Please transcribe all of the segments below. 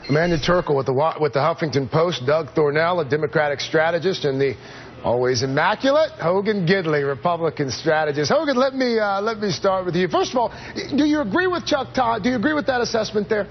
Amanda Terkel with the Huffington Post, Doug Thornell, a Democratic strategist, and the always immaculate Hogan Gidley, Republican strategist. Hogan, let me start with you. First of all, do you agree with Chuck Todd? Do you agree with that assessment there?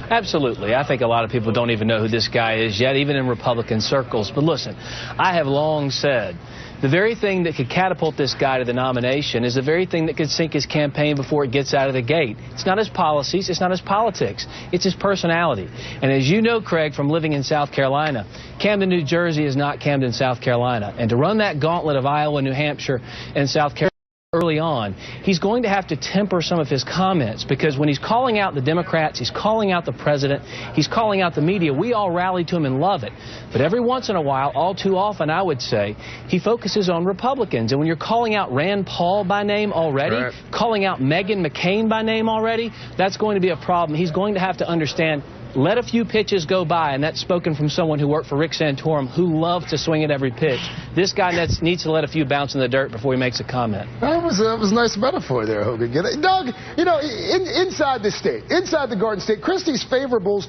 Absolutely. I think a lot of people don't even know who this guy is yet, even in Republican circles. But listen, I have long said the very thing that could catapult this guy to the nomination is the very thing that could sink his campaign before it gets out of the gate. It's not his policies, it's not his politics, it's his personality. And as you know, Craig, from living in South Carolina, Camden, New Jersey is not Camden, South Carolina. And to run that gauntlet of Iowa, New Hampshire, and South Carolina early on, he's going to have to temper some of his comments, because when he's calling out the Democrats, he's calling out the president, he's calling out the media, we all rally to him and love it. But every once in a while, all too often, I would say, he focuses on Republicans. And when you're calling out Rand Paul by name already, right, calling out Meghan McCain by name already, that's going to be a problem. He's going to have to understand, let a few pitches go by, and that's spoken from someone who worked for Rick Santorum, who loved to swing at every pitch. This guy needs to let a few bounce in the dirt before he makes a comment. That was a nice metaphor there, Hogan. Doug, you know, inside the state, inside the Garden State, Christie's favorables,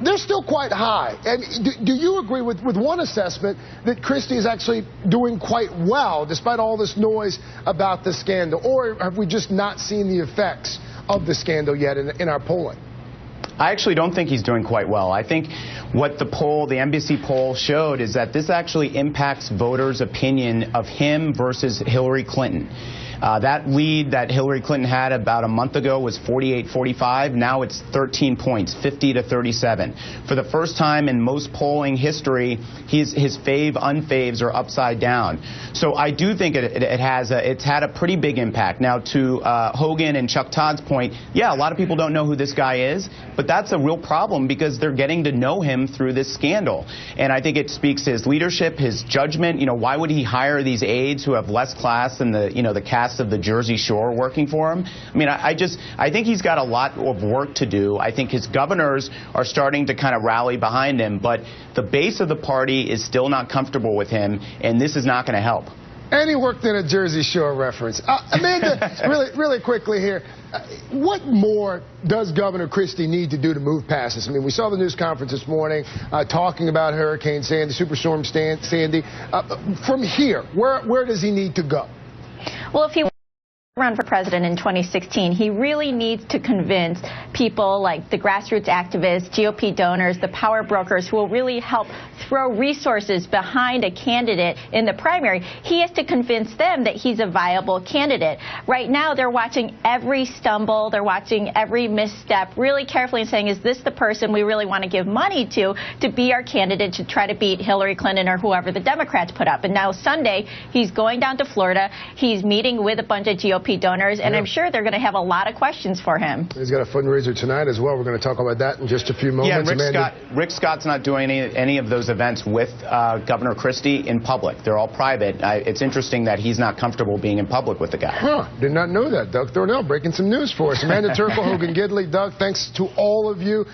they're still quite high. And do you agree with one assessment that Christie is actually doing quite well, despite all this noise about the scandal? Or have we just not seen the effects of the scandal yet in our polling? I actually don't think he's doing quite well. I think what the NBC poll showed is that this actually impacts voters' opinion of him versus Hillary Clinton. That lead that Hillary Clinton had about a month ago was 48-45. Now it's 13 points, 50-37. For the first time in most polling history, his unfaves are upside down. So I do think it's had a pretty big impact. Now, to Hogan and Chuck Todd's point, yeah, a lot of people don't know who this guy is, but that's a real problem because they're getting to know him through this scandal. And I think it speaks to his leadership, his judgment. You know, why would he hire these aides who have less class than the cast of the Jersey Shore working for him? I mean, I think he's got a lot of work to do. I think his governors are starting to kind of rally behind him, but the base of the party is still not comfortable with him, and this is not going to help. And he worked in a Jersey Shore reference. Amanda, really quickly here, what more does Governor Christie need to do to move past this? I mean, we saw the news conference this morning talking about Hurricane Sandy, Superstorm Sandy. From here, where does he need to go? Well, if he run for president in 2016, he really needs to convince people like the grassroots activists, GOP donors, the power brokers who will really help throw resources behind a candidate in the primary. He has to convince them that he's a viable candidate. Right now, they're watching every stumble, they're watching every misstep really carefully and saying, is this the person we really want to give money to be our candidate to try to beat Hillary Clinton or whoever the Democrats put up? And now Sunday, he's going down to Florida. He's meeting with a bunch of GOP donors, and I'm sure they're going to have a lot of questions for him. He's got a fundraiser tonight as well. We're going to talk about that in just a few moments. Yeah, Rick Scott's not doing any of those events with Governor Christie in public. They're all private. It's interesting that he's not comfortable being in public with the guy. Huh, did not know that. Doug Thornell breaking some news for us. Amanda Terkel, Hogan Gidley. Doug, thanks to all of you.